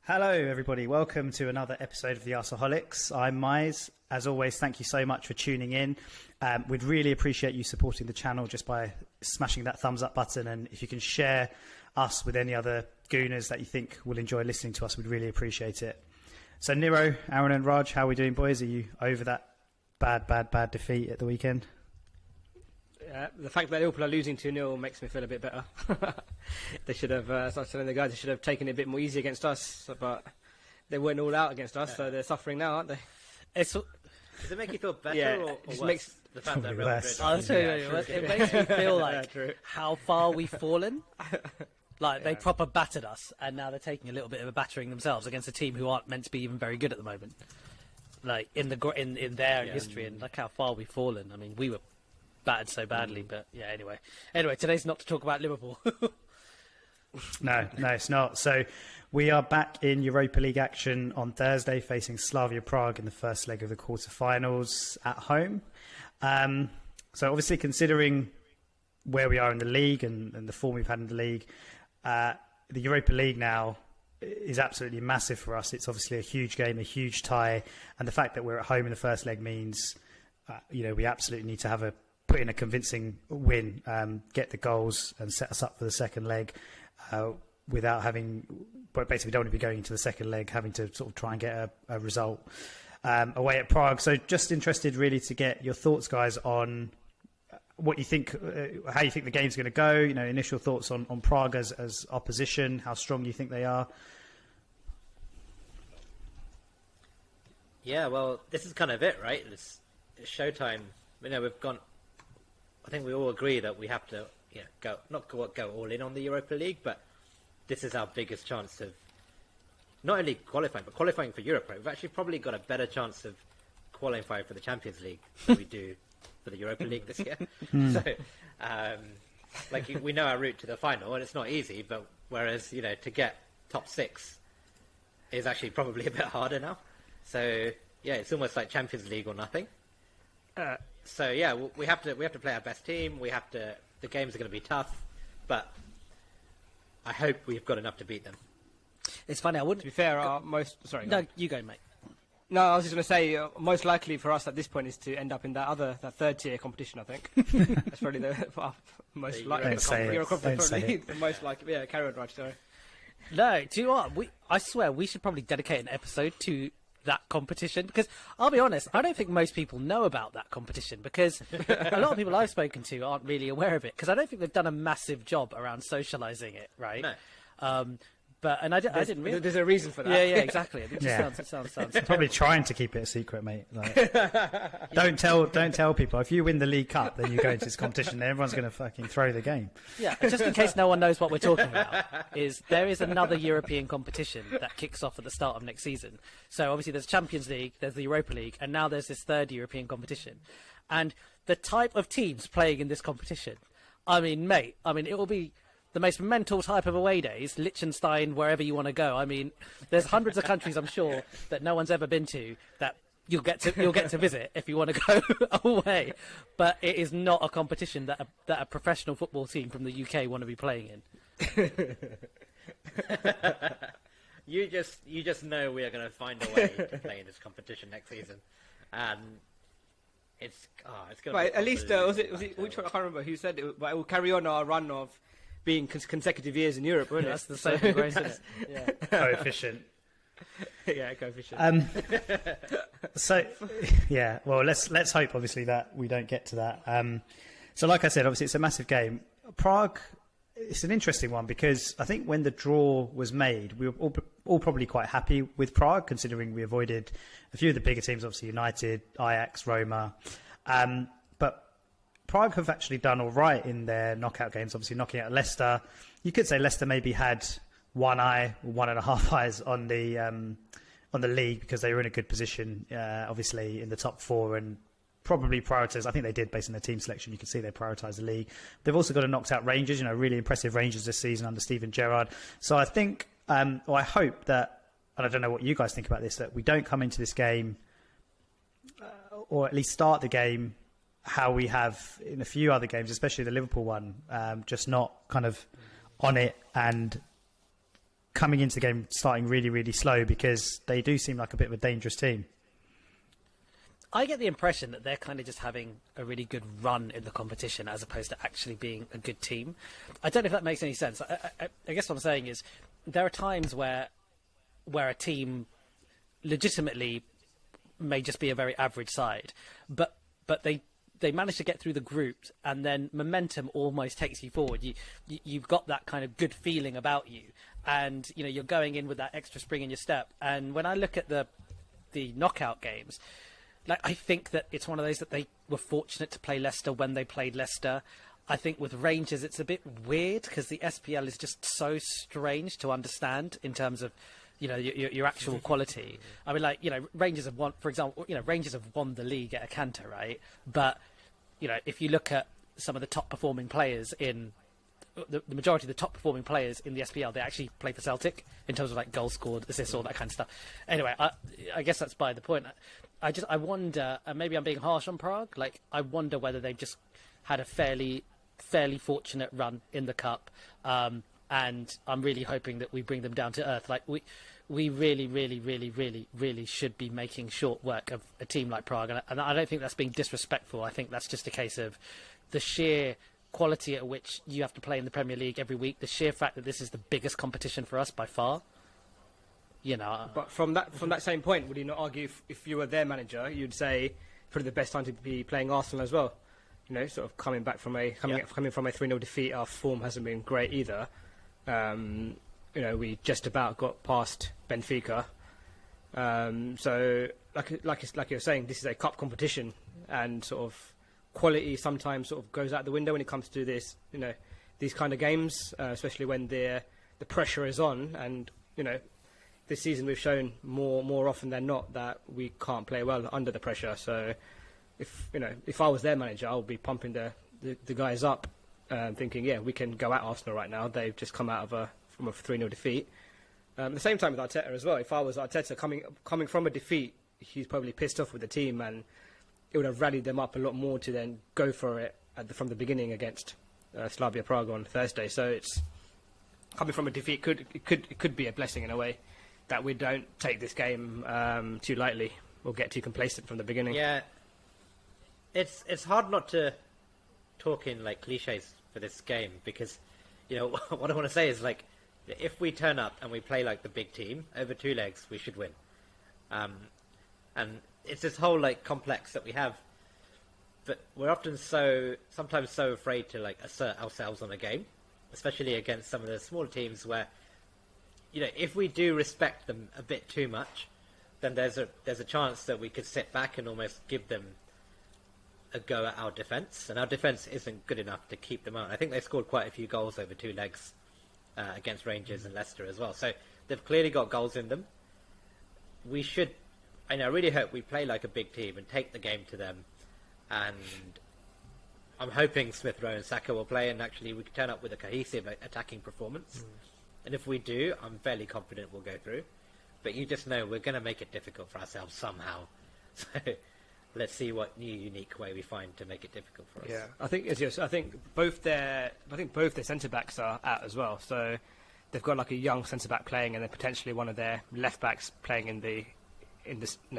Hello, everybody. Welcome to another episode of the Arseholics. I'm Mize. As always, thank you so much for tuning in. We'd really appreciate you supporting the channel just by smashing that thumbs up button. And if you can share us with any other gooners that you think will enjoy listening to us, we'd really appreciate it. So, Nero, Aaron and Raj, how are we doing, boys? Are you over that bad defeat at the weekend? The fact that Liverpool are losing 2-0 makes me feel a bit better. They should have, as I was telling the guys, they should have taken it a bit more easy against us, but they weren't all out against us, so they're suffering now, aren't they? Does it make you feel better or worse? Makes the fact that worse. I'll tell you, It makes me feel like how far we've fallen. Like they proper battered us, and now they're taking a little bit of a battering themselves against a team who aren't meant to be even very good at the moment. Like in their history, and look how far we've fallen. I mean, we were battered so badly, but yeah. Anyway, today's not to talk about Liverpool. No, it's not. So we are back in Europa League action on Thursday, facing Slavia Prague in the first leg of the quarterfinals at home. So obviously, considering where we are in the league and the form we've had in the league, the Europa League now is absolutely massive for us. It's obviously a huge game, a huge tie, and the fact that we're at home in the first leg means, we absolutely need to put in a convincing win, get the goals, and set us up for the second leg. Without having, but basically we don't want to be going into the second leg having to sort of try and get a result away at Prague. So just interested really to get your thoughts, guys, on what you think, how you think the game's going to go. Initial thoughts on Prague as opposition, how strong you think they are. Yeah, well, this is kind of it, right? It's showtime. We've gone. I think we all agree that we have to, go all in on the Europa League, but this is our biggest chance of not only qualifying, but qualifying for Europe. Right? We've actually probably got a better chance of qualifying for the Champions League than we do for the Europa League this year. So, we know our route to the final, and it's not easy. But whereas to get top 6 is actually probably a bit harder now. So yeah, it's almost like Champions League or nothing. So yeah, we have to play our best team. The games are going to be tough, but I hope we've got enough to beat them. It's funny. I wouldn't. To be fair, sorry. No, you go, mate. No, I was just going to say, most likely for us at this point is to end up in that third tier competition. I think that's probably the most likely. Don't say it. Don't say it. The most likely. Yeah, carry on, Raj. Sorry. No, do you know what? I swear we should probably dedicate an episode to that competition, because I'll be honest, I don't think most people know about that competition, because a lot of people I've spoken to aren't really aware of it, because I don't think they've done a massive job around socialising it, right? No. I didn't really. There's a reason for that. Yeah, exactly. It just sounds Probably trying to keep it a secret, mate. Don't tell people. If you win the League Cup, then you go into this competition, then everyone's going to fucking throw the game. Yeah, just in case no one knows what we're talking about, there is another European competition that kicks off at the start of next season. So obviously there's Champions League, there's the Europa League, and now there's this third European competition. And the type of teams playing in this competition, it will be the most mental type of away days, Liechtenstein, wherever you want to go. I mean, there's hundreds of countries, I'm sure, that no one's ever been to that you'll get to visit if you want to go away. But it is not a competition that a professional football team from the UK want to be playing in. You just know we are going to find a way to play in this competition next season, and it's going to. But at least was it which one? I can't remember who said it, but it will carry on our run of being consecutive years in Europe, won't it? That's the same grace, isn't it? Yeah. Coefficient. Yeah, coefficient. So, yeah. Well, let's hope, obviously, that we don't get to that. So, like I said, obviously, it's a massive game. Prague. It's an interesting one, because I think when the draw was made, we were all probably quite happy with Prague, considering we avoided a few of the bigger teams, obviously United, Ajax, Roma. But Prague have actually done all right in their knockout games, obviously knocking out Leicester. You could say Leicester maybe had one and a half eyes on the league, because they were in a good position, obviously in the top 4, and probably prioritised. I think they did, based on their team selection. You can see they prioritised the league. They've also got a knocked out Rangers, really impressive Rangers this season under Steven Gerrard. So I think, I hope that, and I don't know what you guys think about this, that we don't come into this game, or at least start the game how we have in a few other games, especially the Liverpool one, just not kind of on it and coming into the game starting really, really slow, because they do seem like a bit of a dangerous team. I get the impression that they're kind of just having a really good run in the competition as opposed to actually being a good team. I don't know if that makes any sense. I guess what I'm saying is there are times where a team legitimately may just be a very average side, but they manage to get through the groups, and then momentum almost takes you forward. You've got that kind of good feeling about you, and you're going in with that extra spring in your step. And when I look at the knockout games, like, I think that it's one of those that they were fortunate to play Leicester when they played Leicester. I think with Rangers it's a bit weird because the SPL is just so strange to understand in terms of your actual quality. I mean, like, Rangers have won, for example, Rangers have won the league at a canter, right? But if you look at some of the top performing players in the majority of the top performing players in the SPL, they actually play for Celtic in terms of like goals scored, assists, all that kind of stuff. Anyway, I guess that's by the point. I wonder, and maybe I'm being harsh on Prague, like, I wonder whether they've just had a fairly fortunate run in the cup, and I'm really hoping that we bring them down to earth. Like, we really should be making short work of a team like Prague, and I don't think that's being disrespectful. I think that's just a case of the sheer quality at which you have to play in the Premier League every week, the sheer fact that this is the biggest competition for us by far. But from that same point, would you not argue if you were their manager, you'd say probably the best time to be playing Arsenal as well? Sort of coming from a 3-0 defeat, our form hasn't been great either. We just about got past Benfica. So like you're saying, this is a cup competition, and sort of quality sometimes sort of goes out the window when it comes to this, these kind of games, especially when the pressure is on. And this season we've shown more often than not that we can't play well under the pressure. So if I was their manager, I would be pumping the guys up, thinking, yeah, we can go at Arsenal right now. They've just come out from a 3-0 defeat. At the same time with Arteta as well. If I was Arteta coming from a defeat, he's probably pissed off with the team, and it would have rallied them up a lot more to then go for it from the beginning against Slavia Prague on Thursday. So it's coming from a defeat. It could be a blessing in a way that we don't take this game too lightly or get too complacent from the beginning. Yeah, it's hard not to talk in like cliches for this game, because what I want to say is, like, if we turn up and we play like the big team over 2 legs, we should win. And it's this whole like complex that we have, but we're often sometimes so afraid to like assert ourselves on a game, especially against some of the smaller teams where, if we do respect them a bit too much, then there's a chance that we could sit back and almost give them a go at our defence, and our defence isn't good enough to keep them out. I think they scored quite a few goals over 2 legs against Rangers and Leicester as well, so they've clearly got goals in them. I really hope we play like a big team and take the game to them, and I'm hoping Smith Rowe and Saka will play, and actually we can turn up with a cohesive attacking performance. And if we do, I'm fairly confident we'll go through. But you just know we're going to make it difficult for ourselves somehow. So let's see what new, unique way we find to make it difficult for us. Yeah, I think both their centre backs are out as well. So they've got like a young centre back playing, and then potentially one of their left backs playing in the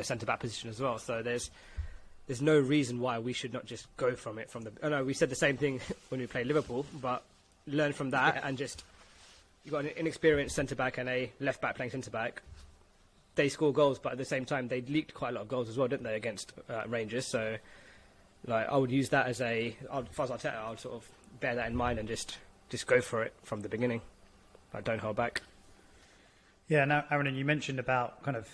centre back position as well. So there's no reason why we should not just go from it from the. I know we said the same thing when we played Liverpool, but learn from that and just. You've got an inexperienced centre back and a left back playing centre back. They score goals, but at the same time they leaked quite a lot of goals as well, didn't they, against Rangers? So, like, I would use that as if I was Arteta, I would sort of bear that in mind and just go for it from the beginning. Like, don't hold back. Yeah. Now, Aaron, you mentioned about kind of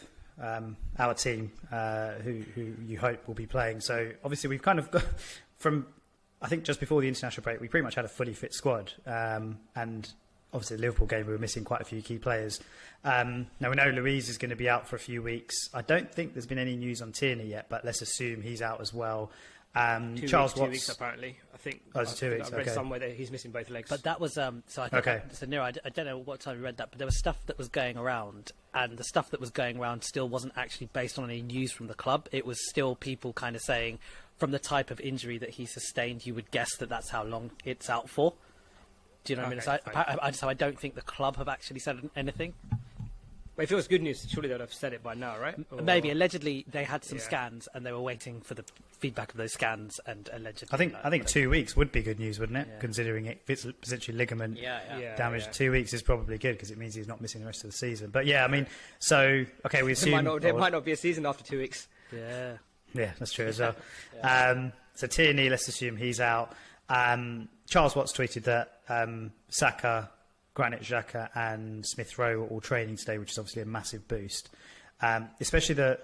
our team, who you hope will be playing. So obviously we've kind of got from, I think just before the international break, we pretty much had a fully fit squad, and obviously the Liverpool game we were missing quite a few key players. Now we know Louise is going to be out for a few weeks. I don't think there's been any news on Tierney yet, but let's assume he's out as well. Charles Watts, 2 weeks apparently. I think. Oh, it's 2 weeks. I read somewhere that he's missing both legs. But that was so. I think so. Nero, I don't know what time you read that, but there was stuff that was going around, and the stuff that was going around still wasn't actually based on any news from the club. It was still people kind of saying, from the type of injury that he sustained, you would guess that that's how long it's out for. Do you know what I mean? Okay, fine. So I don't think the club have actually said anything. But if it was good news, surely they'd have said it by now, right? Or... Maybe allegedly they had some Yeah. scans and they were waiting for the feedback of those scans, and allegedly. I think 2 weeks would be good news, wouldn't it? Yeah. Considering it's potentially ligament Yeah. damage. Yeah. 2 weeks is probably good because it means he's not missing the rest of the season. But yeah, I mean, so okay, we assume There might not be a season after 2 weeks. Yeah. Yeah, that's true as well. So Tierney, let's assume he's out. Charles Watts tweeted that Saka, Granit Xhaka and Smith Rowe are all training today, which is obviously a massive boost. Especially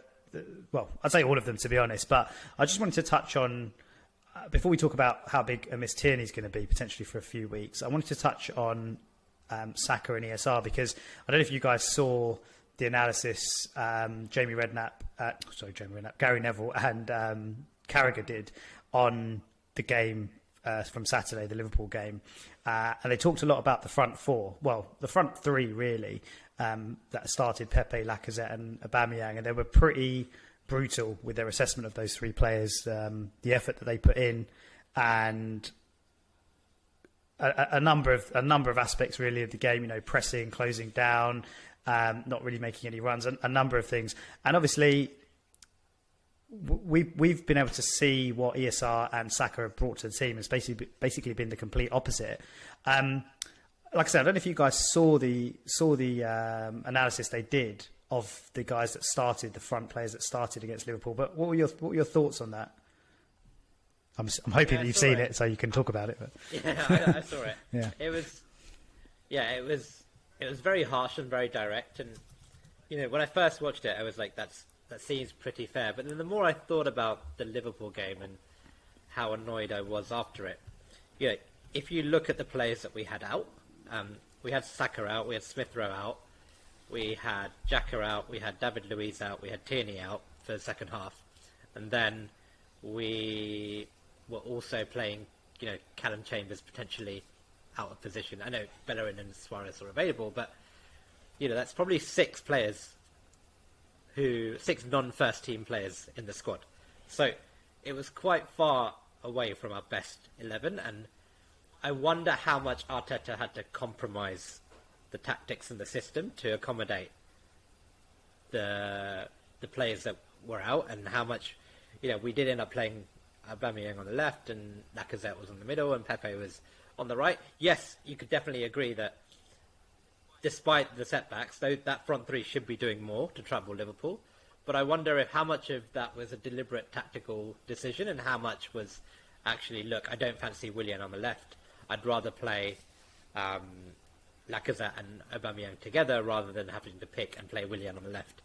well, I'd say all of them, to be honest. But I just wanted to touch on, before we talk about how big a miss Tierney's going to be, potentially for a few weeks, I wanted to touch on Saka and ESR, because I don't know if you guys saw the analysis Gary Neville and Carragher did on the game from Saturday, the Liverpool game. And they talked a lot about the front four. Well, the front three, really, that started Pepe, Lacazette and Aubameyang. And they were pretty brutal with their assessment of those three players, the effort that they put in, and a number of aspects, really, of the game, you know, pressing, closing down, not really making any runs, a number of things. And obviously, we've been able to see what ESR and Saka have brought to the team. It's basically been the complete opposite. Like I said, I don't know if you guys saw the analysis they did of the guys that started, the front players that started against Liverpool. But what were your thoughts on that? I'm hoping that you've seen it, so you can talk about it. But. Yeah, I saw it. Yeah. It was very harsh and very direct. And you know, when I first watched it, I was like, that seems pretty fair. But then the more I thought about the Liverpool game and how annoyed I was after it, you know, if you look at the players that we had out, we had Saka out, we had Smith Rowe out, we had Xhaka out, we had David Luiz out, we had Tierney out for the second half, and then we were also playing, you know, Callum Chambers potentially out of position. I know Bellerin and Suarez are available, but you know, that's probably six non-first team players in the squad. So it was quite far away from our best 11, and I wonder how much Arteta had to compromise the tactics and the system to accommodate the players that were out, and how much, you know, we did end up playing Aubameyang on the left and Lacazette was on the middle and Pepe was on the right. Yes, you could definitely agree that despite the setbacks, that front three should be doing more to trouble Liverpool. But I wonder how much of that was a deliberate tactical decision and how much was actually, look, I don't fancy Willian on the left. I'd rather play Lacazette and Aubameyang together rather than having to pick and play Willian on the left.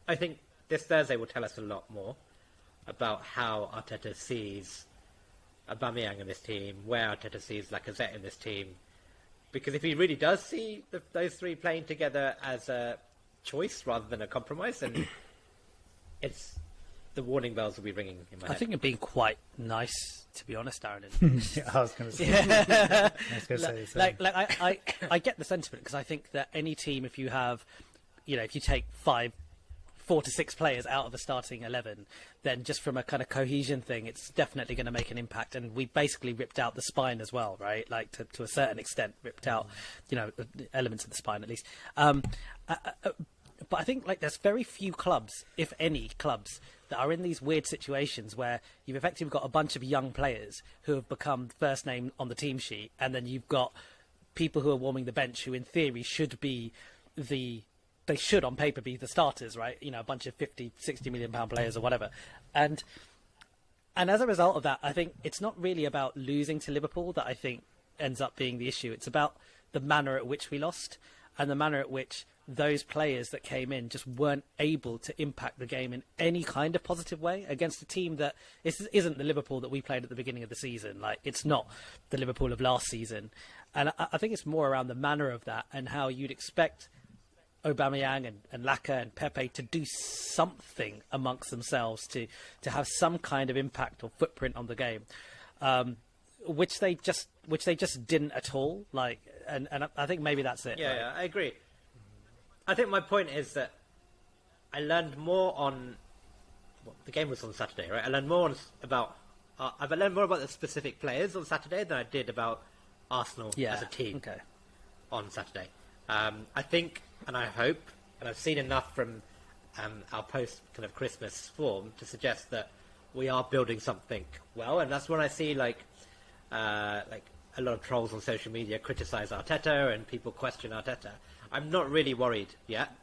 I think this Thursday will tell us a lot more about how Arteta sees Aubameyang in this team, where Arteta sees Lacazette in this team. Because if he really does see those three playing together as a choice rather than a compromise, then the warning bells will be ringing in my head. I think it'd been quite nice, to be honest, Aaron. Yeah, I was going to say. Yeah. I was going to say the same. I get the sentiment, because I think that any team, if you have, you know, if you take 4 to 6 players out of the starting 11, then just from a kind of cohesion thing, it's definitely going to make an impact. And we basically ripped out the spine as well, right? Like to a certain extent, ripped out, you know, elements of the spine at least. But I think, like, there's very few clubs, if any clubs, that are in these weird situations where you've effectively got a bunch of young players who have become first name on the team sheet, and then you've got people who are warming the bench who in theory should be they should on paper be the starters, right? You know, a bunch of 50, 60 million pound players or whatever. And as a result of that, I think it's not really about losing to Liverpool that I think ends up being the issue. It's about the manner at which we lost, and the manner at which those players that came in just weren't able to impact the game in any kind of positive way against a team that isn't the Liverpool that we played at the beginning of the season. Like, it's not the Liverpool of last season. And I think it's more around the manner of that and how you'd expect Aubameyang and Laka and Pepe to do something amongst themselves to have some kind of impact or footprint on the game, which they just didn't at all. Like, and I think maybe that's it. Yeah, I agree. I think my point is that I learned more on... Well, the game was on Saturday, right? I learned more about I've learned more about the specific players on Saturday than I did about Arsenal as a team on Saturday. I think, and I hope, and I've seen enough from our post kind of Christmas form to suggest that we are building something well, and that's when I see like a lot of trolls on social media criticize Arteta and people question Arteta. I'm not really worried yet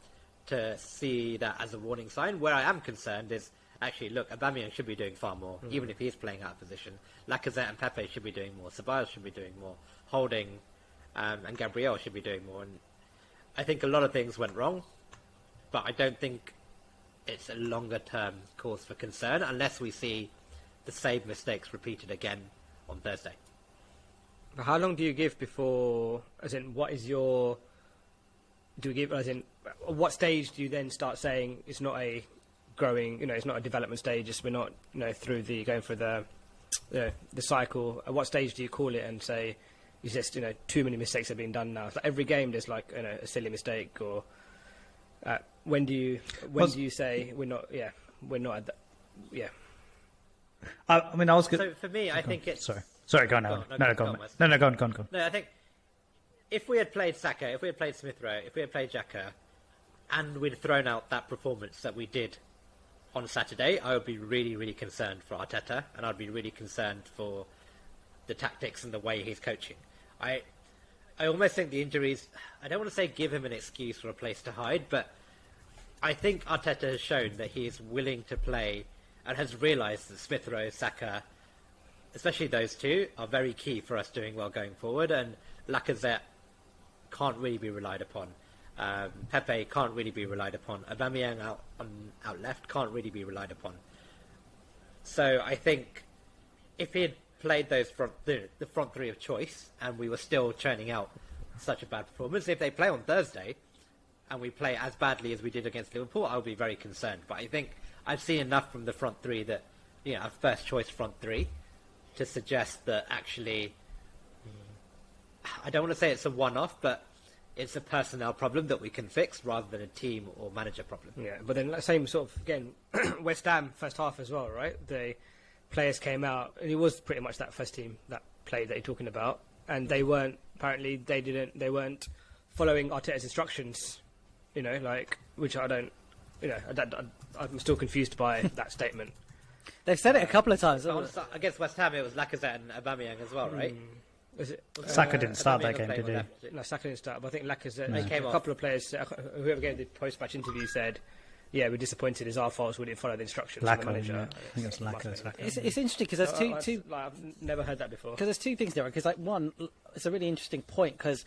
to see that as a warning sign. Where I am concerned is actually, look, Aubameyang should be doing far more, even if he's playing out of position. Lacazette and Pepe should be doing more. Ceballos should be doing more. Holding and Gabriel should be doing more. And I think a lot of things went wrong, but I don't think it's a longer-term cause for concern unless we see the same mistakes repeated again on Thursday. But how long do you give before, as in, what is your... Do we give, as in, what stage do you then start saying it's not a growing, it's not a development stage, we're not, going through the cycle? At what stage do you call it and say, it's just, too many mistakes have been done now? It's like every game there's like, a silly mistake, or when do you say we're not at that, I mean, I was good. So for me, I think it's... Sorry, go on, Aaron. Go on. No, I think if we had played Saka, if we had played Smith Rowe, if we had played Xhaka, and we'd thrown out that performance that we did on Saturday, I would be really, really concerned for Arteta, and I'd be really concerned for the tactics and the way he's coaching. I almost think the injuries, I don't want to say give him an excuse or a place to hide, but I think Arteta has shown that he is willing to play and has realised that Smith Rowe, Saka, especially those two, are very key for us doing well going forward, and Lacazette can't really be relied upon. Pepe can't really be relied upon. Aubameyang out left can't really be relied upon. So I think if he had played those the front three of choice and we were still churning out such a bad performance, if they play on Thursday and we play as badly as we did against Liverpool, I would be very concerned. But I think I've seen enough from the front three that, our first choice front three, to suggest that actually, I don't want to say it's a one-off, but it's a personnel problem that we can fix rather than a team or manager problem. Yeah, but then same sort of, again, West Ham first half as well, right? The players came out, and it was pretty much that first team that played that you're talking about, and they weren't following Arteta's instructions, which I don't, I'm still confused by that statement. They've said it a couple of times. Against West Ham, it was Lacazette and Aubameyang as well, right? Saka didn't start that game, did he? No, Saka didn't start, but I think Lacazette, a couple of players, whoever gave the post-match interview said, yeah, we're disappointed, it's our fault, we didn't follow the instructions from the manager. Yeah. I think it's Lacazette. It's interesting because there's two I've never heard that before. Because there's two things there. Because one, it's a really interesting point because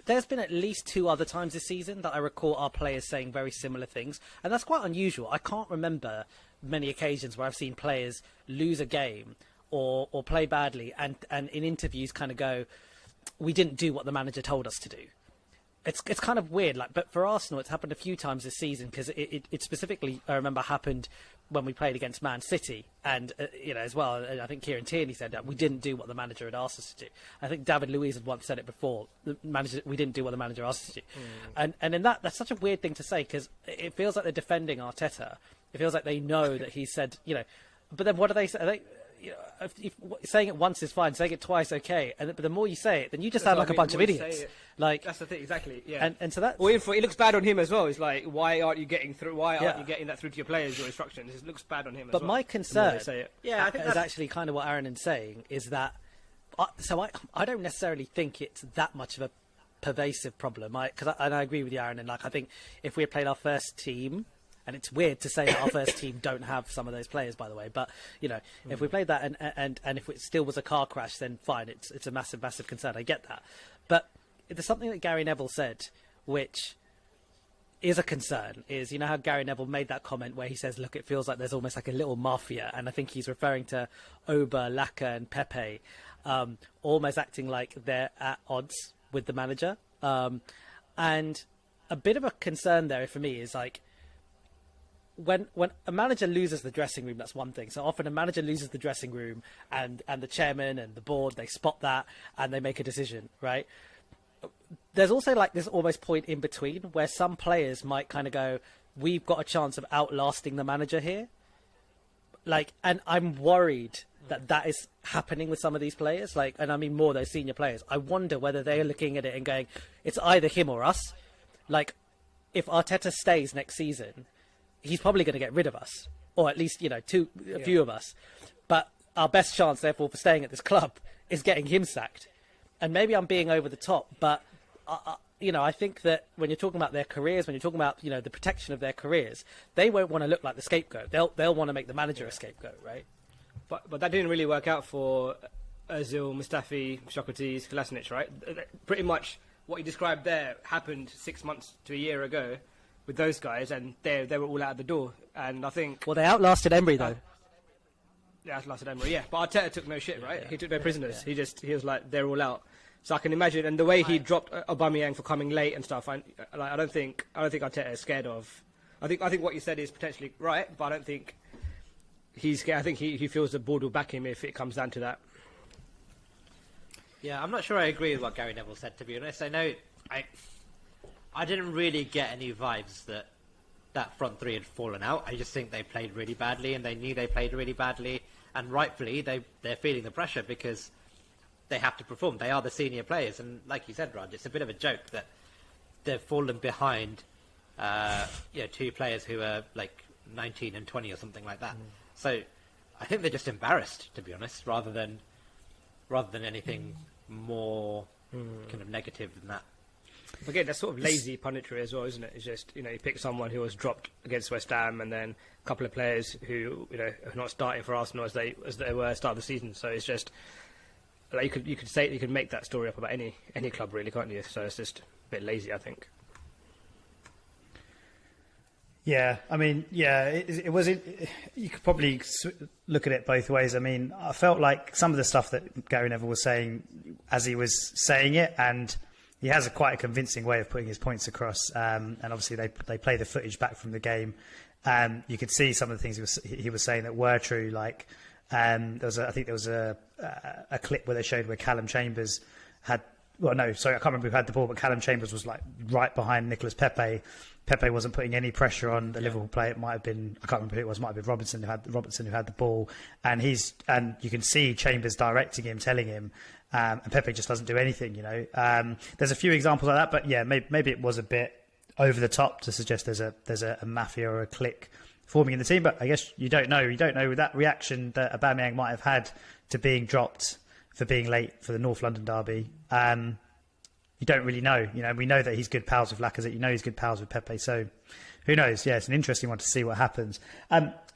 there's been at least two other times this season that I recall our players saying very similar things, and that's quite unusual. I can't remember many occasions where I've seen players lose a game or play badly and in interviews kind of go, we didn't do what the manager told us to do. It's kind of weird, but for Arsenal, it's happened a few times this season because it specifically, I remember, happened when we played against Man City, and as well. I think Kieran Tierney said that we didn't do what the manager had asked us to do. I think David Luiz had once said it before. We didn't do what the manager asked us to do, and in that's such a weird thing to say because it feels like they're defending Arteta. It feels like they know that he said, but then what do they say? If saying it once is fine, saying it twice okay, but the more you say it, then you just sound like a bunch of idiots. That's the thing, exactly. Yeah, and so that. Well, it looks bad on him as well. It's like, why aren't you getting through? Why aren't you getting that through to your players? Your instructions. It looks bad on him. But as well. my concern, I think is actually kind of what Aaron is saying is that. I don't necessarily think it's that much of a pervasive problem. I agree with you, Aaron, and I think if we had played our first team. And it's weird to say that our first team don't have some of those players, by the way. But if we played that and if it still was a car crash, then fine. It's a massive, massive concern. I get that. But there's something that Gary Neville said, which is a concern. Is how Gary Neville made that comment where he says, "Look, it feels like there's almost like a little mafia," and I think he's referring to Oba, Laka, and Pepe, almost acting like they're at odds with the manager. And a bit of a concern there for me is like. When a manager loses the dressing room, that's one thing. So often a manager loses the dressing room and the chairman and the board, they spot that and they make a decision, right? There's also like this almost point in between where some players might kind of go, we've got a chance of outlasting the manager here. And I'm worried that is happening with some of these players. Like, and I mean more those senior players. I wonder whether they're looking at it and going, it's either him or us. Like, if Arteta stays next season, he's probably going to get rid of us, or at least, a few of us. But our best chance, therefore, for staying at this club is getting him sacked. And maybe I'm being over the top, but I think that when you're talking about their careers, when you're talking about the protection of their careers, they won't want to look like the scapegoat. They'll want to make the manager a scapegoat, right? But that didn't really work out for Ozil, Mustafi, Socrates, Kolasinac, right? Pretty much what you described there happened 6 months to a year ago with those guys, and they were all out the door. And I think... Well, they outlasted Emery, though. Yeah, outlasted Emery, yeah. But Arteta took no shit, right? Yeah. He took no prisoners. Yeah. He was like, they're all out. So I can imagine, and the way he dropped Aubameyang for coming late and stuff, I don't think Arteta is scared of... I think what you said is potentially right, but I don't think... he's scared. I think he feels the board will back him if it comes down to that. Yeah, I'm not sure I agree with what Gary Neville said, to be honest. I know I didn't really get any vibes that front three had fallen out. I just think they played really badly, and they knew they played really badly, and rightfully they're feeling the pressure because they have to perform. They are the senior players, and like you said, Raj, it's a bit of a joke that they've fallen behind two players who are like 19 and 20 or something like that. So I think they're just embarrassed, to be honest, rather than anything more kind of negative than that. Again, that's sort of lazy punditry as well, isn't it? It's just, you pick someone who was dropped against West Ham, and then a couple of players who, are not starting for Arsenal as they were at the start of the season. So it's just, like, you could make that story up about any club, really, can't you? So it's just a bit lazy, I think. Yeah, I mean, it was. You could probably look at it both ways. I mean, I felt like some of the stuff that Gary Neville was saying as he was saying it, and he has quite a convincing way of putting his points across. And obviously, they play the footage back from the game, and you could see some of the things he was saying that were true. Like, I think there was a clip where they showed where Callum Chambers had. Well, no, sorry, I can't remember who had the ball, but Callum Chambers was like right behind Nicolas Pepe. Pepe wasn't putting any pressure on the Liverpool player. It might have been, I can't remember who it was. It might have been Robertson who had the ball, and you can see Chambers directing him, telling him, and Pepe just doesn't do anything. There's a few examples like that, but yeah, maybe it was a bit over the top to suggest there's a mafia or a clique forming in the team. But I guess you don't know. You don't know that reaction that Aubameyang might have had to being dropped for being late for the North London derby. You don't really know. We know that he's good pals with Lacazette. He's good pals with Pepe. So who knows? Yeah, it's an interesting one to see what happens.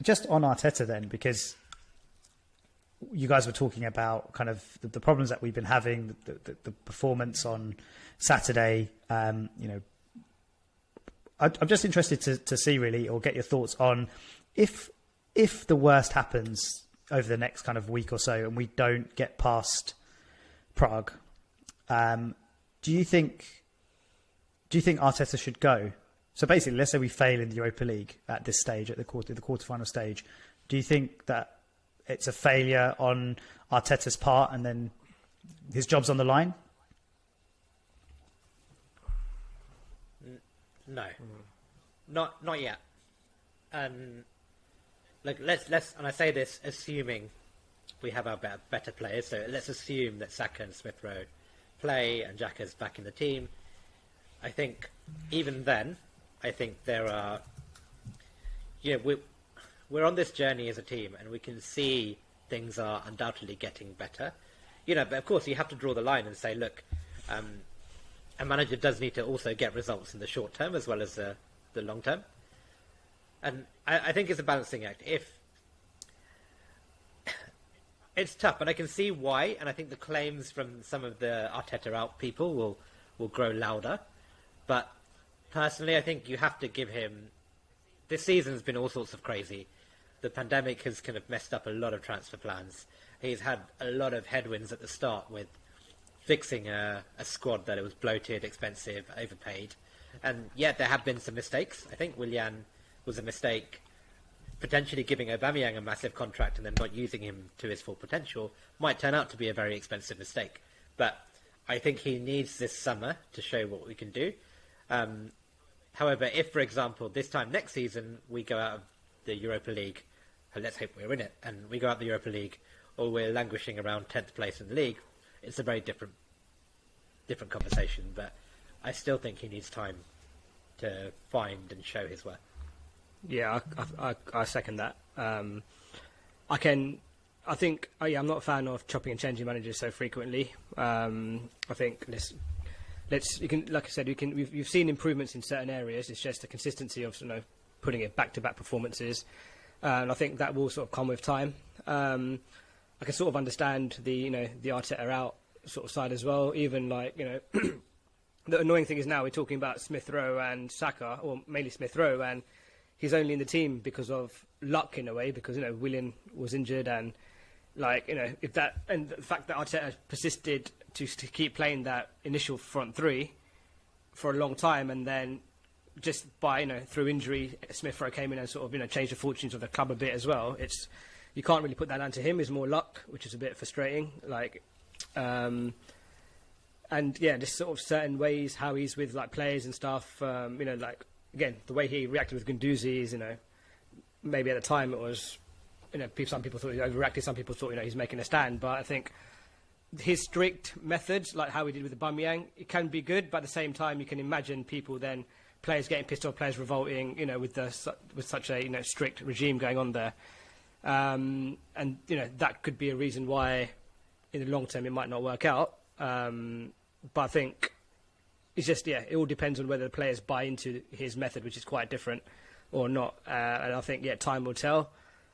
Just on Arteta then, because you guys were talking about kind of the problems that we've been having, the performance on Saturday. I'm just interested to see really, or get your thoughts on if the worst happens over the next kind of week or so and we don't get past Prague. Do you think Arteta should go? So basically, let's say we fail in the Europa League at this stage, at the quarterfinal stage. Do you think that it's a failure on Arteta's part, and then his job's on the line? No, not yet. And let's and I say this assuming we have our better players. So let's assume that Saka and Smith Rowe play and Xhaka's back in the team. I think even then, I think there are, we're on this journey as a team, and we can see things are undoubtedly getting better. But of course you have to draw the line and say, look, a manager does need to also get results in the short term as well as the long term. And I think it's a balancing act. It's tough, and I can see why, and I think the claims from some of the Arteta out people will grow louder. But personally, I think you have to give him... This season's been all sorts of crazy. The pandemic has kind of messed up a lot of transfer plans. He's had a lot of headwinds at the start with fixing a squad that it was bloated, expensive, overpaid. And yet there have been some mistakes. I think Willian was a mistake. Potentially giving Aubameyang a massive contract and then not using him to his full potential might turn out to be a very expensive mistake. But I think he needs this summer to show what we can do. However, if, for example, this time next season we go out of the Europa League, let's hope we're in it, and we go out of the Europa League, or we're languishing around 10th place in the league, it's a very different conversation. But I still think he needs time to find and show his worth. Yeah, I second that. I'm not a fan of chopping and changing managers so frequently. I think we've seen improvements in certain areas. It's just the consistency of putting it back-to-back performances, and I think that will sort of come with time. I can sort of understand the Arteta out sort of side as well. Even the annoying thing is now we're talking about Smith Rowe and Saka, or mainly Smith Rowe, and he's only in the team because of luck in a way, because Willian was injured, and if that, and the fact that Arteta persisted to keep playing that initial front three for a long time, and then just by through injury Smith Rowe came in and sort of changed the fortunes of the club a bit as well. You can't really put that down to him. It's more luck, which is a bit frustrating. Just sort of certain ways how he's with players and stuff. Again, the way he reacted with Guendouzi is, maybe at the time it was, some people thought he overreacted, some people thought, he's making a stand. But I think his strict methods, like how he did with Aubameyang, it can be good. But at the same time, you can imagine players getting pissed off, players revolting, with such a strict regime going on there. That could be a reason why, in the long term, it might not work out. But I think it's just, it all depends on whether the players buy into his method, which is quite different, or not. And I think, time will tell.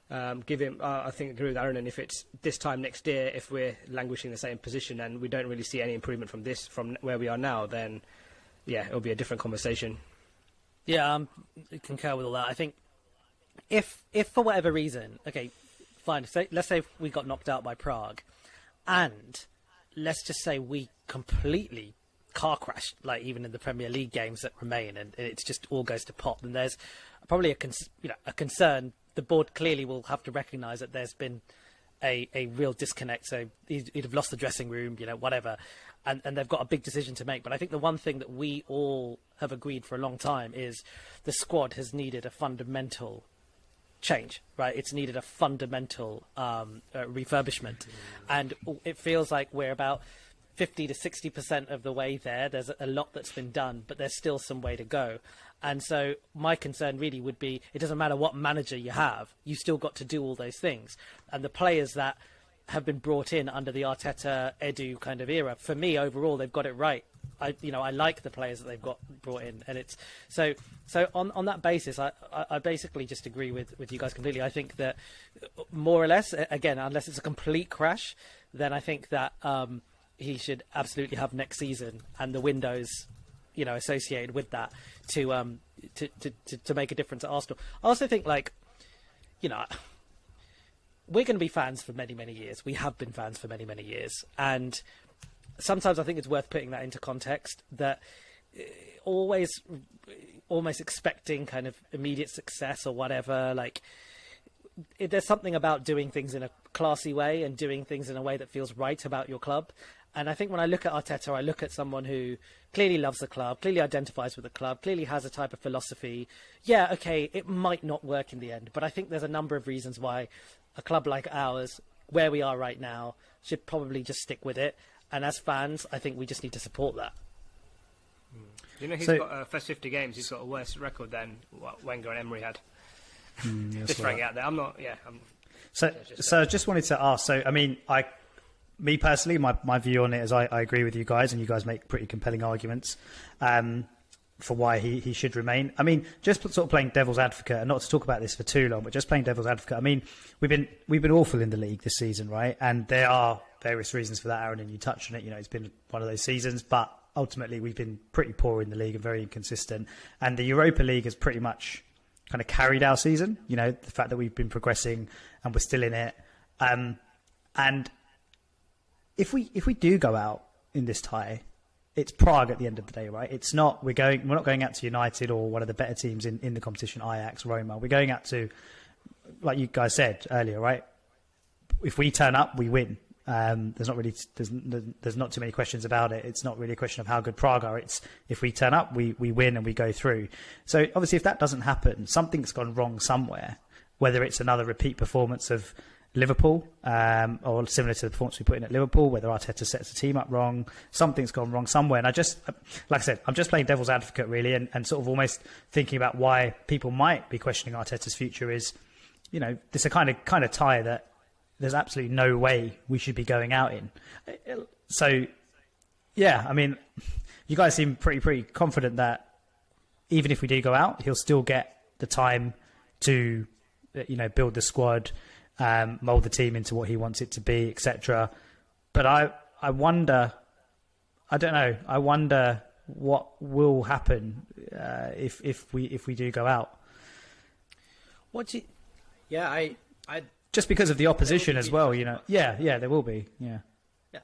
I think agree with Aaron, and if it's this time next year, if we're languishing in the same position and we don't really see any improvement from where we are now, then, it'll be a different conversation. Yeah, I concur with all that. I think if for whatever reason, okay, fine, let's say we got knocked out by Prague, and let's just say we completely car crashed, even in the Premier League games that remain, and it just all goes to pot, then there's probably a concern. The board clearly will have to recognise that there's been a real disconnect. So he'd have lost the dressing room, whatever, and they've got a big decision to make. But I think the one thing that we all have agreed for a long time is the squad has needed a fundamental change, right? It's needed a fundamental refurbishment, and it feels like we're about 50 to 60% of the way there. There's a lot that's been done, but there's still some way to go. And so my concern really would be, it doesn't matter what manager you have, you still got to do all those things. And the players that have been brought in under the Arteta, Edu kind of era, for me, overall, they've got it right. I like the players that they've got brought in. And it's so on that basis, I basically just agree with you guys completely. I think that more or less, again, unless it's a complete crash, then I think that he should absolutely have next season and the windows, associated with that to make a difference at Arsenal. I also think we're going to be fans for many, many years. We have been fans for many, many years. And sometimes I think it's worth putting that into context, that always almost expecting kind of immediate success or whatever, there's something about doing things in a classy way and doing things in a way that feels right about your club. And I think when I look at Arteta, I look at someone who clearly loves the club, clearly identifies with the club, clearly has a type of philosophy. Yeah, okay, it might not work in the end, but I think there's a number of reasons why a club like ours, where we are right now, should probably just stick with it. And as fans, I think we just need to support that. He's got first 50 games, he's got a worse record than what Wenger and Emery had. Just throwing it out there. So I just wanted to ask. So I mean, me personally, my view on it is I agree with you guys, and you guys make pretty compelling arguments for why he should remain. I mean, just sort of playing devil's advocate, and not to talk about this for too long, but just playing devil's advocate. I mean, we've been awful in the league this season, right? And there are various reasons for that, Aaron, and you touched on it. It's been one of those seasons, but ultimately we've been pretty poor in the league and very inconsistent. And the Europa League has pretty much kind of carried our season. The fact that we've been progressing and we're still in it. And if we do go out in this tie, it's Prague at the end of the day, right? It's not we're not going out to United or one of the better teams in the competition, Ajax, Roma. We're going out to, like you guys said earlier, right? If we turn up, we win. There's not too many questions about it. It's not really a question of how good Prague are. It's if we turn up, we win and we go through. So obviously, if that doesn't happen, something's gone wrong somewhere. Whether it's another repeat performance of Liverpool, or similar to the performance we put in at Liverpool, whether Arteta sets the team up wrong, something's gone wrong somewhere. And like I said, I'm just playing devil's advocate really, and sort of almost thinking about why people might be questioning Arteta's future is, this is a kind of tie that there's absolutely no way we should be going out in. So, yeah, I mean, you guys seem pretty confident that even if we do go out, he'll still get the time to, build the squad, mould the team into what he wants it to be, etc. But I wonder, I don't know, I wonder what will happen if we do go out. Yeah, I just because of the opposition as well, Yeah, there will be. Yeah. Yeah.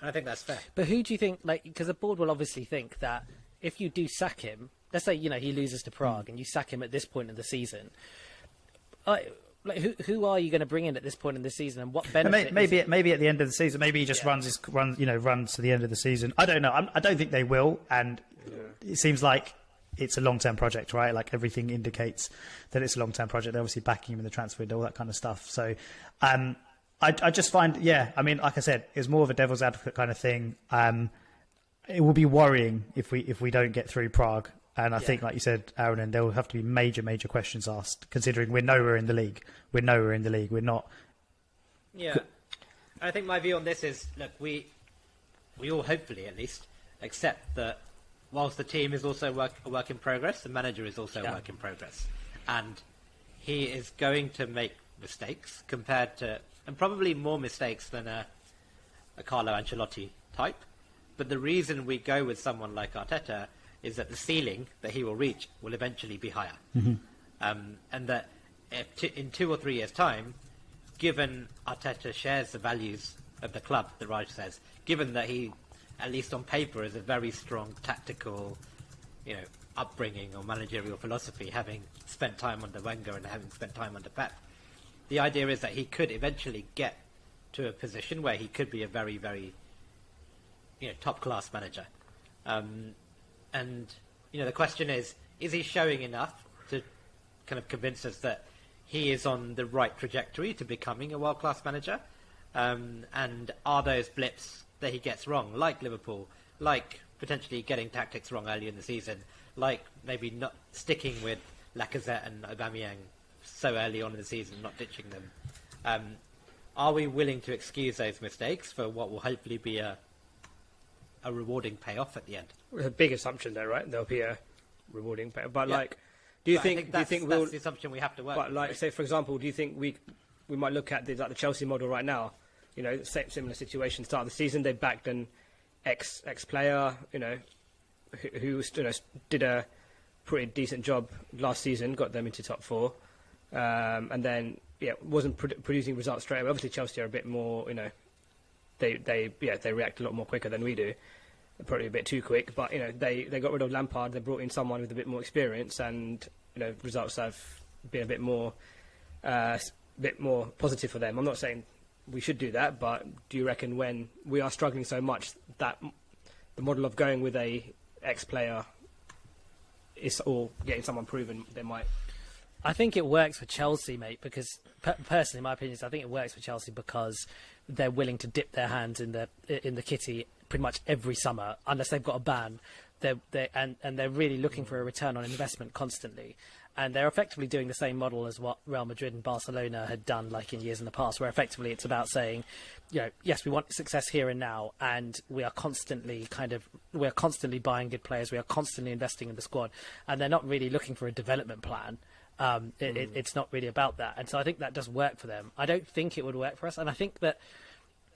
And I think that's fair. But who do you think, because the board will obviously think that if you do sack him, let's say, he loses to Prague and you sack him at this point in the season, who are you going to bring in at this point in the season, and what benefit? Maybe at the end of the season, maybe he just runs to the end of the season. I don't know. I don't think they will, and it seems like it's a long-term project, right? Like everything indicates that it's a long-term project. They're obviously backing him in the transfer window, all that kind of stuff. So, I just find, I mean, like I said, it's more of a devil's advocate kind of thing. It will be worrying if we don't get through Prague. And I think, like you said, Aaron, and there will have to be major questions asked, considering we're nowhere in the league. We're not. Yeah. I think my view on this is, look, we all hopefully at least accept that whilst the team is also a work in progress, the manager is also a work in progress. And he is going to make mistakes compared to, and probably more mistakes than a Carlo Ancelotti type. But the reason we go with someone like Arteta is that the ceiling that he will reach will eventually be higher. Mm-hmm. And that in 2 or 3 years' time, given Arteta shares the values of the club, the Raj says, given that he, at least on paper, is a very strong tactical, upbringing or managerial philosophy, having spent time under Wenger and having spent time under Pep, the idea is that he could eventually get to a position where he could be a very, very, top-class manager. And, the question is he showing enough to kind of convince us that he is on the right trajectory to becoming a world-class manager? And are those blips that he gets wrong, like Liverpool, like potentially getting tactics wrong early in the season, like maybe not sticking with Lacazette and Aubameyang so early on in the season, not ditching them? Are we willing to excuse those mistakes for what will hopefully be a rewarding payoff at the end? A big assumption there, right? There'll be a rewarding payoff. But do you think that's the assumption we have to work with? But say for example, do you think we might look at the Chelsea model right now? Similar situation. Start of the season, they backed an ex player, who did a pretty decent job last season, got them into top 4, and then wasn't producing results straight away. Obviously, Chelsea are a bit more, they react a lot more quicker than we do. They're probably a bit too quick, but they got rid of Lampard. They brought in someone with a bit more experience, and results have been a bit more positive for them. I'm not saying we should do that, but do you reckon when we are struggling so much that the model of going with a ex-player is, or getting someone proven, they might? I think it works for Chelsea, mate, because personally, my opinion is I think it works for Chelsea because they're willing to dip their hands in the kitty pretty much every summer, unless they've got a ban. They're really looking for a return on investment constantly. And they're effectively doing the same model as what Real Madrid and Barcelona had done like in years in the past, where effectively it's about saying, yes, we want success here and now, and we are constantly buying good players, we are constantly investing in the squad, and they're not really looking for a development plan. It's not really about that. And so I think that does work for them. I don't think it would work for us. And I think that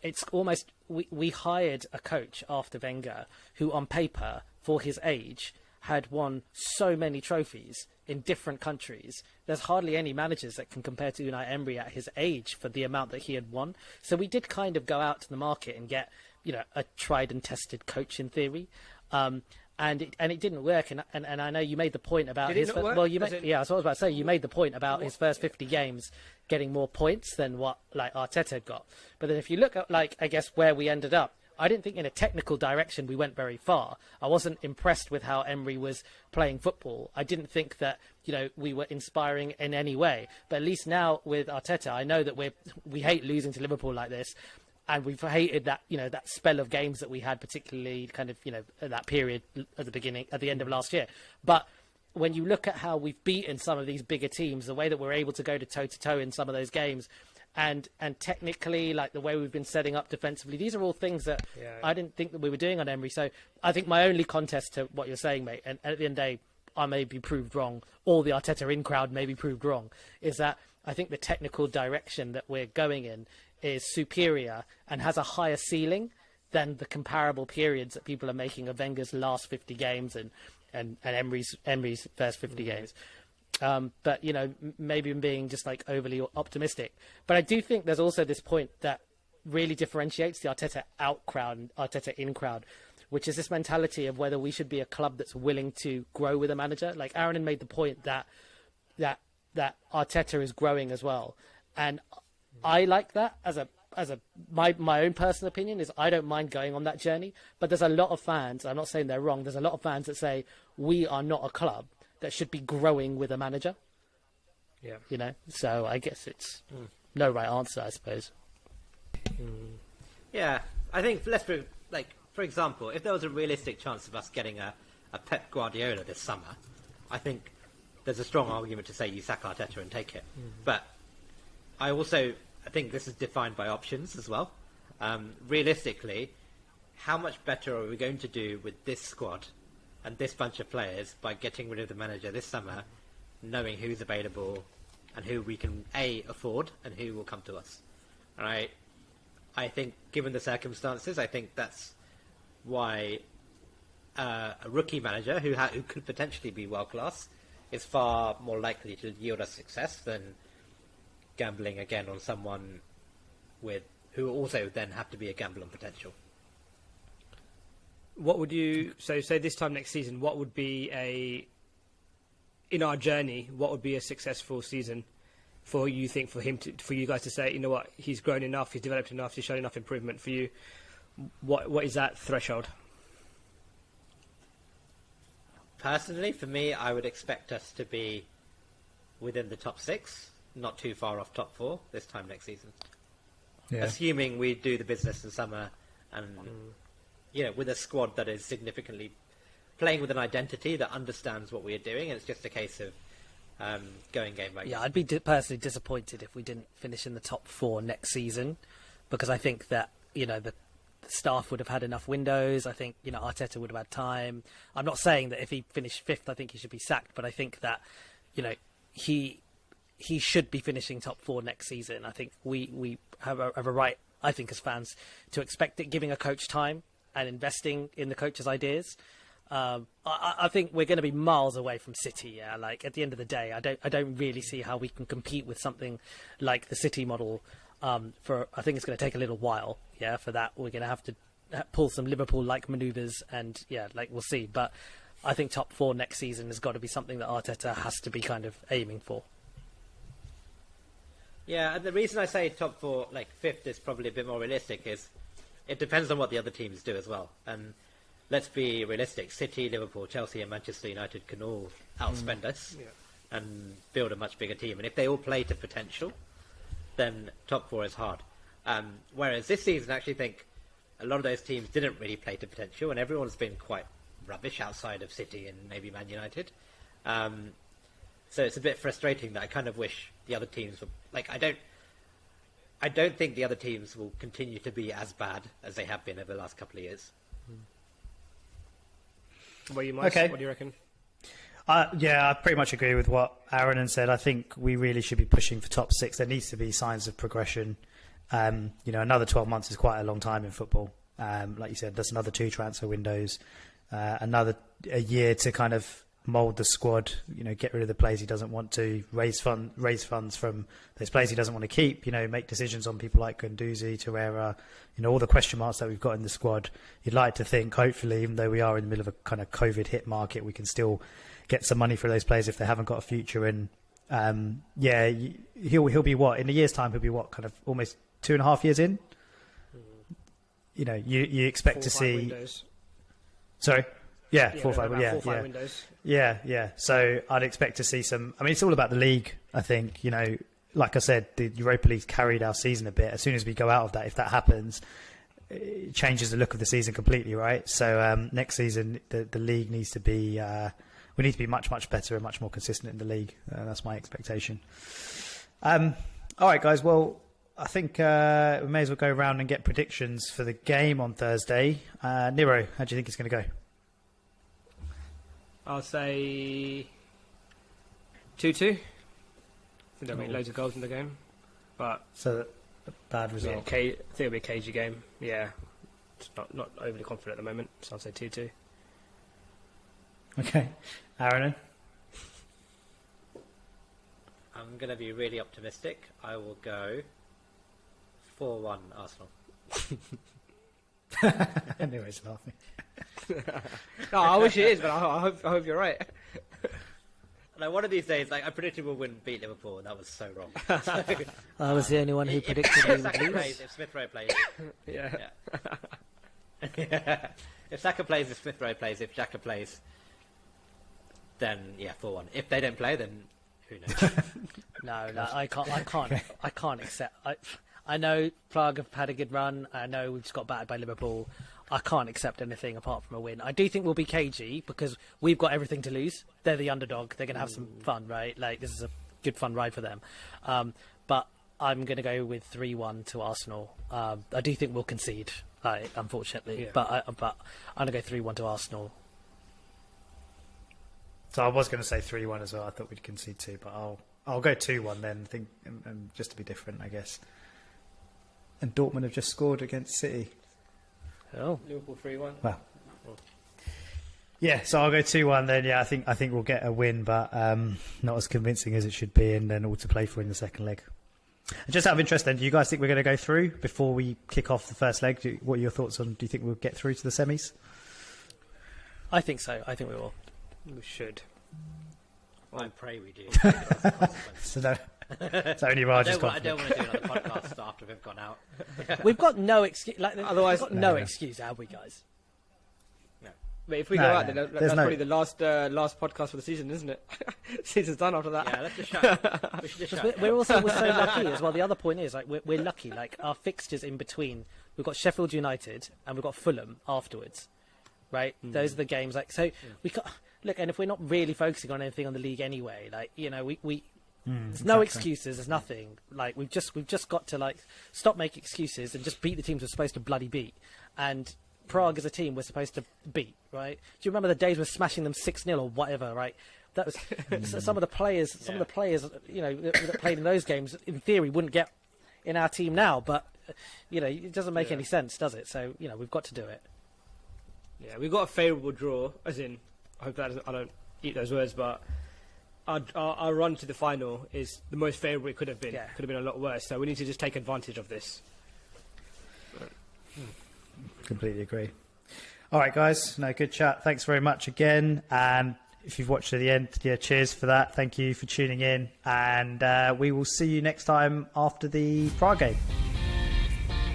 it's almost, we hired a coach after Wenger who on paper, for his age, had won so many trophies in different countries. There's hardly any managers that can compare to Unai Emery at his age for the amount that he had won. So we did kind of go out to the market and get, a tried and tested coach in theory. And it didn't work. And I know you made the point about his. Well, that's what I was about to say. You made the point about his first 50 games getting more points than what Arteta got. But then if you look at I guess where we ended up, I didn't think in a technical direction we went very far. I wasn't impressed with how Emery was playing football. I didn't think that, we were inspiring in any way. But at least now with Arteta, I know that we hate losing to Liverpool like this. And we've hated that, that spell of games that we had, particularly kind of, that period at the end of last year. But when you look at how we've beaten some of these bigger teams, the way that we're able to go to toe-to-toe in some of those games, and technically, like the way we've been setting up defensively, these are all things that I didn't think that we were doing on Emery. So I think my only contest to what you're saying, mate, and at the end of the day, I may be proved wrong, or the Arteta in crowd may be proved wrong, is that I think the technical direction that we're going in is superior and has a higher ceiling than the comparable periods that people are making of Wenger's last 50 games and Emery's first 50 games. But, maybe I'm being just like overly optimistic. But I do think there's also this point that really differentiates the Arteta out crowd and Arteta in crowd, which is this mentality of whether we should be a club that's willing to grow with a manager. Like Aaron had made the point that Arteta is growing as well. And I like that my own personal opinion is I don't mind going on that journey. But there's a lot of fans, I'm not saying they're wrong, there's a lot of fans that say we are not a club that should be growing with a manager. Yeah. So I guess it's no right answer, I suppose. Yeah, I think for example, if there was a realistic chance of us getting a Pep Guardiola this summer, I think there's a strong argument to say you sack Arteta and take it. But I think this is defined by options as well. Realistically, how much better are we going to do with this squad and this bunch of players by getting rid of the manager this summer, knowing who's available and who we can afford and who will come to us? Right? I think, given the circumstances, I think that's why a rookie manager who could potentially be world class is far more likely to yield us success than gambling again on someone who also then have to be a gamble on potential. What would you say this time next season? What would be in our journey? What would be a successful season for you guys to say, you know what, he's grown enough, he's developed enough, he's shown enough improvement for you? What is that threshold? Personally, for me, I would expect us to be within the top 6, not too far off top 4 this time next season. Yeah. Assuming we do the business in summer and with a squad that is significantly playing with an identity that understands what we are doing, and it's just a case of going game by game. Yeah, I'd be personally disappointed if we didn't finish in the top 4 next season, because I think that the staff would have had enough windows. I think Arteta would have had time. I'm not saying that if he finished 5th, I think he should be sacked, but I think that he should be finishing top 4 next season. I think we have a right, I think, as fans, to expect it, giving a coach time and investing in the coach's ideas. I think we're going to be miles away from City. Yeah, like at the end of the day, I don't really see how we can compete with something like the City model. I think it's going to take a little while. Yeah, for that we're going to have to pull some Liverpool-like manoeuvres, and we'll see. But I think top 4 next season has got to be something that Arteta has to be kind of aiming for. Yeah, and the reason I say top 4, 5th, is probably a bit more realistic is it depends on what the other teams do as well. And let's be realistic. City, Liverpool, Chelsea and Manchester United can all outspend us and build a much bigger team. And if they all play to potential, then top 4 is hard. Whereas this season, I actually think a lot of those teams didn't really play to potential, and everyone's been quite rubbish outside of City and maybe Man United. So it's a bit frustrating that I kind of wish the other teams were... I don't think the other teams will continue to be as bad as they have been over the last couple of years. Well, you might. Okay. What do you reckon? Yeah, I pretty much agree with what Aaron said. I think we really should be pushing for top 6. There needs to be signs of progression. Another 12 months is quite a long time in football. Like you said, there's another 2 transfer windows, a year to kind of mould the squad, get rid of the players he doesn't want to, raise funds from those players he doesn't want to keep, make decisions on people like Guendouzi, Torreira, all the question marks that we've got in the squad. You'd like to think, hopefully, even though we are in the middle of a kind of COVID hit market, we can still get some money for those players if they haven't got a future. And he'll be what, in a year's time, he'll be what, kind of almost 2.5 years in? you expect to 4 or 5 see. windows. Sorry. Yeah, Yeah, 4 or 5. about Yeah, 4 or 5 yeah. windows. Yeah. So I'd expect to see some. I mean, it's all about the league. I think like I said, the Europa League's carried our season a bit. As soon as we go out of that, if that happens, it changes the look of the season completely, right? So next season, the league needs to be. We need to be much better and much more consistent in the league. That's my expectation. All right, guys. Well, I think we may as well go around and get predictions for the game on Thursday. Nero, how do you think it's going to go? I'll say 2-2. I think there'll be loads of goals in the game. But So a bad I result. think it'll be a cagey game. Yeah. Just not overly confident at the moment, so I'll say 2-2. Okay. Aaron? I'm going to be really optimistic. I will go 4-1 Arsenal. Nero's laughing. No, I wish it is, but I hope you're right. No, one of these days, I predicted we wouldn't beat Liverpool, and that was so wrong. I was the only one who predicted we if would Saka lose. plays, if Smith Rowe plays, Yeah. yeah. If Saka plays, if Smith Rowe plays, if Xhaka plays, then 4-1. If they don't play, then who knows? No, I can't accept. I know Prague have had a good run. I know we've just got battered by Liverpool. I can't accept anything apart from a win. I do think we'll be cagey because we've got everything to lose. They're the underdog. They're going to have some fun, right? Like, this is a good fun ride for them. But I'm going to go with 3-1 to Arsenal. I do think we'll concede, unfortunately. Yeah. But I'm going to go 3-1 to Arsenal. So I was going to say 3-1 as well. I thought we'd concede 2, but I'll go 2-1 then. I think, and just to be different, I guess. And Dortmund have just scored against City. Oh. Liverpool 3-1. Well, yeah. So I'll go 2-1 then. Yeah, I think we'll get a win, but not as convincing as it should be, and then all to play for in the second leg. And just out of interest, then, do you guys think we're going to go through before we kick off the first leg? What are your thoughts on? Do you think we'll get through to the semis? I think so. I think we will. We should. I pray we do. So no, it's only Raj's I confident. don't want to do another podcast after we've gone out. We've got no excuse. Otherwise- we've got no No. excuse, have we, guys? But if we No, go out, no. then There's that's no- probably the last podcast for the season, isn't it? Season's done after that. Yeah, let's just shut. We should just shut. We're so lucky as well. The other point is, we're lucky. Like, our fixtures in between, we've got Sheffield United and we've got Fulham afterwards, right? Those are the games. Like, so we got look. And if we're not really focusing on anything on the league anyway, like, we there's no excuses. There's nothing. Like, we've just got to stop making excuses and just beat the teams we're supposed to bloody beat. And Prague as a team we're supposed to beat, right? Do you remember the days we're smashing them 6-0 or whatever, right? That was some of the players. Some of the players, that played in those games, in theory, wouldn't get in our team now. But it doesn't make any sense, does it? So we've got to do it. Yeah, we got a favourable draw, as in, I hope that I don't eat those words, but our run to the final is the most favourable it could have been. Yeah. Could have been a lot worse, so we need to just take advantage of this. Completely agree. All right, guys. No, good chat. Thanks very much again. And if you've watched to the end, cheers for that. Thank you for tuning in. And we will see you next time after the Prague game.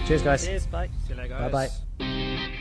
Cheers, guys. Cheers, bye. See you later, guys. Bye-bye.